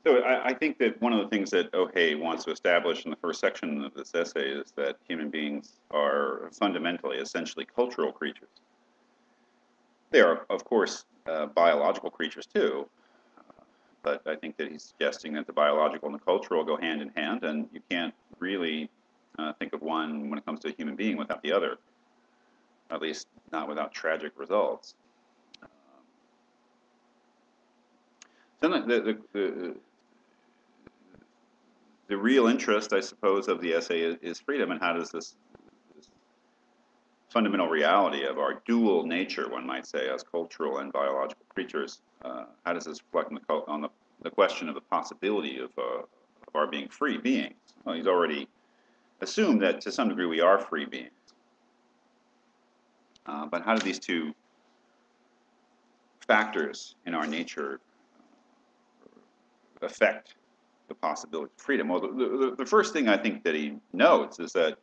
So I think that one of the things that Ohei wants to establish in the first section of this essay is that human beings are fundamentally, essentially cultural creatures. They are, of course, biological creatures too, but I think that he's suggesting that the biological and the cultural go hand in hand, and you can't really think of one when it comes to a human being without the other, at least not without tragic results. Then the real interest, I suppose, of the essay is freedom, and how does this fundamental reality of our dual nature, one might say, as cultural and biological creatures, how does this reflect on the question of the possibility of our being free beings? Well, he's already assumed that to some degree we are free beings. But how do these two factors in our nature affect the possibility of freedom? Well, the first thing I think that he notes is that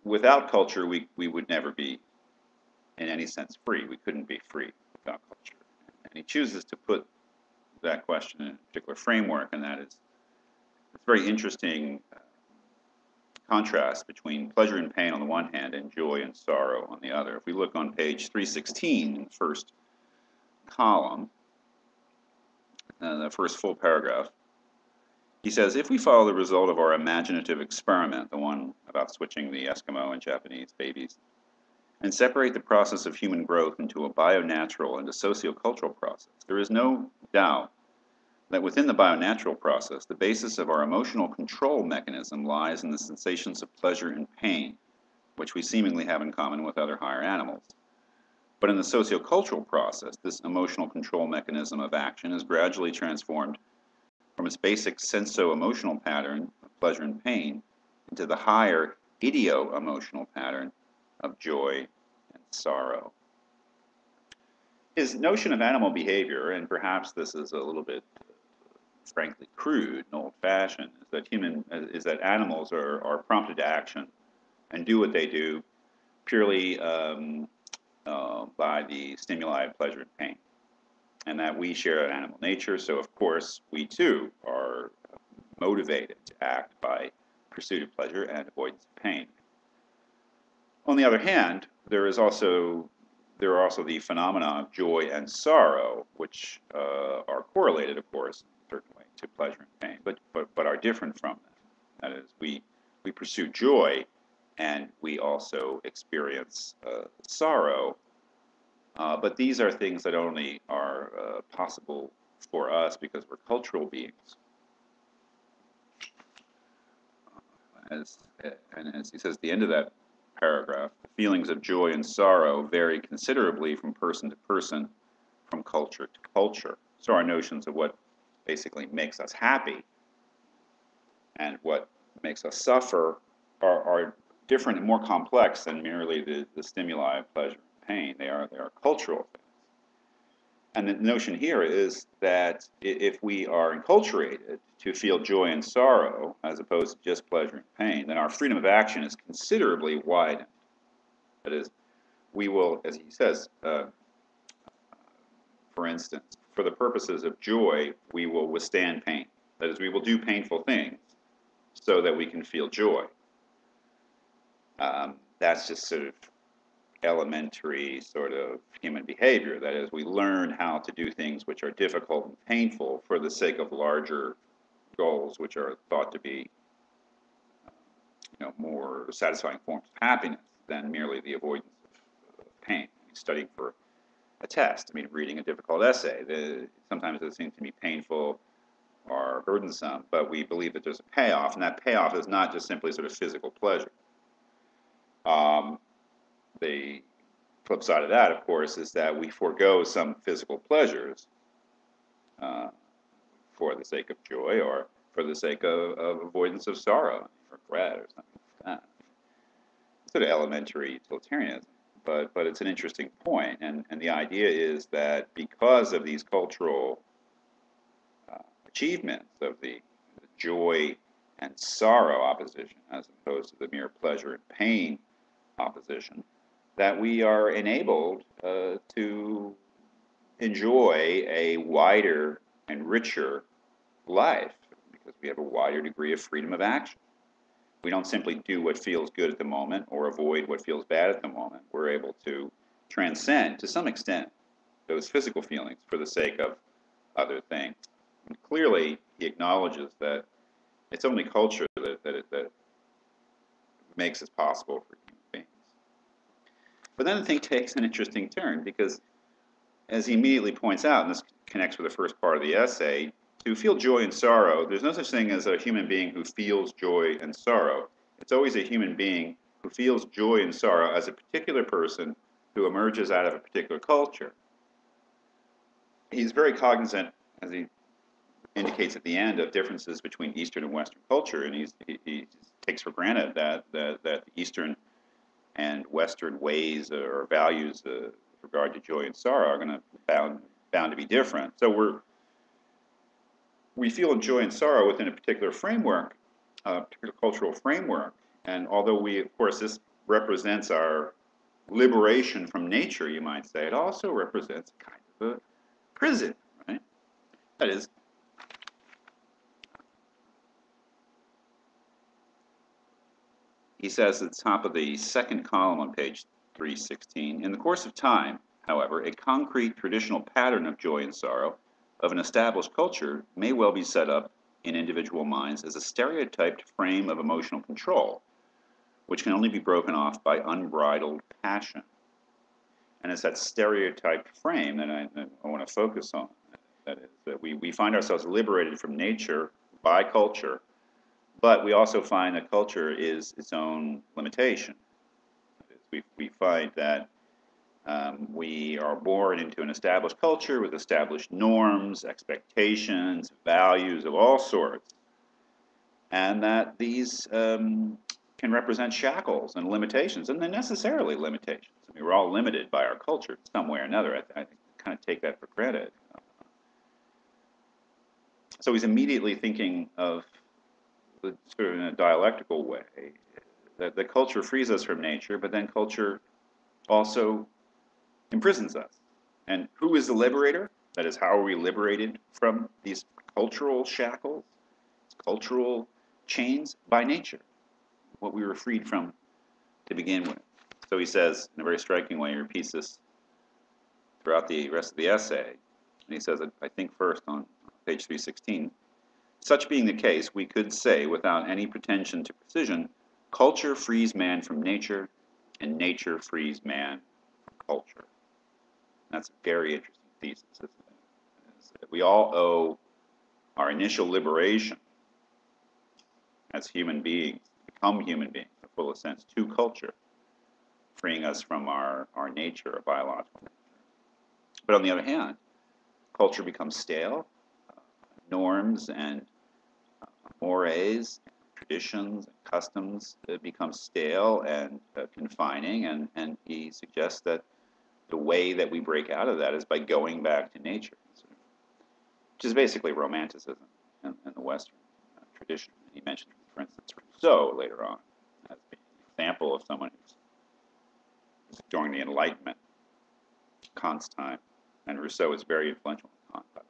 without culture, we would never be, in any sense, free. We couldn't be free without culture. And he chooses to put that question in a particular framework, and that is it's very interesting contrast between pleasure and pain on the one hand and joy and sorrow on the other. If we look on page 316 in the first column, the first full paragraph, he says, if we follow the result of our imaginative experiment, the one about switching the Eskimo and Japanese babies, and separate the process of human growth into a bio-natural and a socio-cultural process, there is no doubt that within the bio-natural process, the basis of our emotional control mechanism lies in the sensations of pleasure and pain, which we seemingly have in common with other higher animals. But in the sociocultural process, this emotional control mechanism of action is gradually transformed from its basic senso-emotional pattern of pleasure and pain into the higher ideo-emotional pattern of joy and sorrow. His notion of animal behavior, and perhaps this is a little bit frankly crude and old-fashioned, is that animals are prompted to action and do what they do purely by the stimuli of pleasure and pain, and that we share animal nature, so of course we too are motivated to act by pursuit of pleasure and avoidance of pain. On the other hand, there are also the phenomena of joy and sorrow, which are correlated, of course, certainly to pleasure and pain, but are different from them. That is, we pursue joy, and we also experience sorrow. But these are things that only are possible for us because we're cultural beings. And as he says at the end of that paragraph, the feelings of joy and sorrow vary considerably from person to person, from culture to culture. So our notions of what basically makes us happy and what makes us suffer are different and more complex than merely the stimuli of pleasure and pain. They are cultural things. And the notion here is that if we are enculturated to feel joy and sorrow as opposed to just pleasure and pain, then our freedom of action is considerably widened. That is, we will, as he says, for instance, for the purposes of joy, we will withstand pain. That is, we will do painful things so that we can feel joy. That's just sort of elementary sort of human behavior. That is, we learn how to do things which are difficult and painful for the sake of larger goals, which are thought to be, more satisfying forms of happiness than merely the avoidance of pain. Studying for a test, reading a difficult essay, sometimes it seems to be painful or burdensome, but we believe that there's a payoff, and that payoff is not just simply sort of physical pleasure. The flip side of that, of course, is that we forego some physical pleasures for the sake of joy or for the sake of avoidance of sorrow, regret, or something like that. Sort of elementary utilitarianism, but it's an interesting point, and the idea is that because of these cultural achievements of the joy and sorrow opposition, as opposed to the mere pleasure and pain opposition, that we are enabled to enjoy a wider and richer life because we have a wider degree of freedom of action. We don't simply do what feels good at the moment or avoid what feels bad at the moment. We're able to transcend, to some extent, those physical feelings for the sake of other things. And clearly, he acknowledges that it's only culture that makes this possible for human beings. But then the thing takes an interesting turn because, as he immediately points out, and this connects with the first part of the essay, to feel joy and sorrow, there's no such thing as a human being who feels joy and sorrow. It's always a human being who feels joy and sorrow as a particular person who emerges out of a particular culture. He's very cognizant, as he indicates at the end, of differences between Eastern and Western culture, and he takes for granted that Eastern and Western ways or values with regard to joy and sorrow are going to bound to be different. So we feel joy and sorrow within a particular framework, a particular cultural framework, and although of course, this represents our liberation from nature, you might say, it also represents kind of a prison, right? That is, he says at the top of the second column on page 316, in the course of time, however, a concrete traditional pattern of joy and sorrow of an established culture may well be set up in individual minds as a stereotyped frame of emotional control, which can only be broken off by unbridled passion. And it's that stereotyped frame that I want to focus on. That is, that we find ourselves liberated from nature by culture, but we also find that culture is its own limitation. We find that we are born into an established culture with established norms, expectations, values of all sorts, and that these can represent shackles and limitations, and they're necessarily limitations. I mean, we're all limited by our culture some way or another. I kind of take that for granted. So he's immediately thinking of, sort of in a dialectical way, that the culture frees us from nature, but then culture also imprisons us. And who is the liberator? That is, how are we liberated from these cultural shackles, cultural chains? By nature, what we were freed from to begin with. So he says, in a very striking way, he repeats this throughout the rest of the essay. And he says, I think first on page 316, such being the case, we could say, without any pretension to precision, culture frees man from nature, and nature frees man from culture. That's a very interesting thesis, isn't it? We all owe our initial liberation as human beings, become human beings in the fullest sense, to culture, freeing us from our nature, our biological nature. But on the other hand, culture becomes stale, norms and mores, traditions, and customs become stale and confining, and he suggests that the way that we break out of that is by going back to nature, which is basically romanticism in the Western tradition. He mentioned, for instance, Rousseau later on as being an example of someone who's during the Enlightenment, Kant's time, and Rousseau is very influential in Kant, by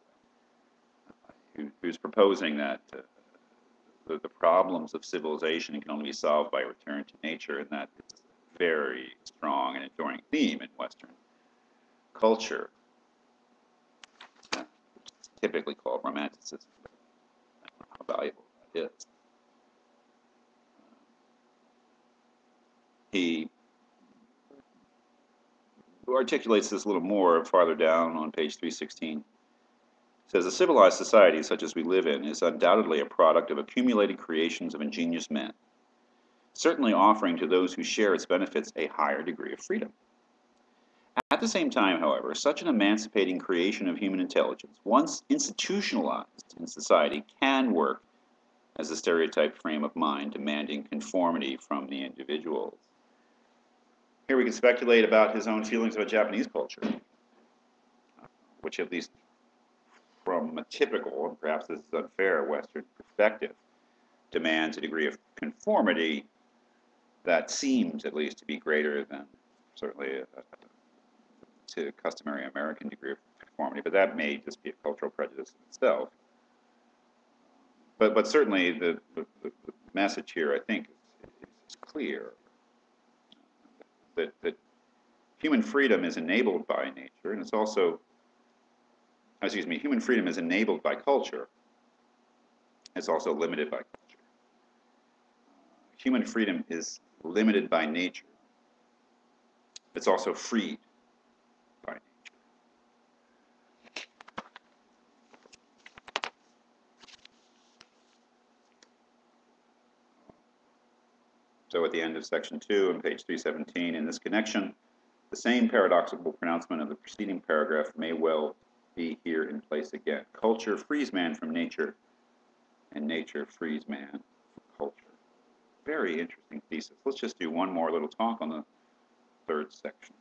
the way, who's proposing that the problems of civilization can only be solved by a return to nature, and that it's a very strong and enduring theme in Western culture, which is typically called romanticism. I don't know how valuable that is. He articulates this a little more farther down on page 316. It says, a civilized society such as we live in is undoubtedly a product of accumulated creations of ingenious men, certainly offering to those who share its benefits a higher degree of freedom. At the same time, however, such an emancipating creation of human intelligence, once institutionalized in society, can work as a stereotyped frame of mind demanding conformity from the individuals. Here we can speculate about his own feelings about Japanese culture, which at least from a typical, and perhaps this is unfair, Western perspective, demands a degree of conformity that seems at least to be greater than certainly to customary American degree of conformity, but that may just be a cultural prejudice in itself. but certainly the message here, I think, is clear that human freedom is enabled by nature, and it's also, excuse me, human freedom is enabled by culture. It's also limited by culture. Human freedom is limited by nature. It's also freed by nature. So at the end of section 2 on page 317, in this connection, the same paradoxical pronouncement of the preceding paragraph may well be here in place again. Culture frees man from nature, and nature frees man from culture. Very interesting thesis. Let's just do one more little talk on the third section.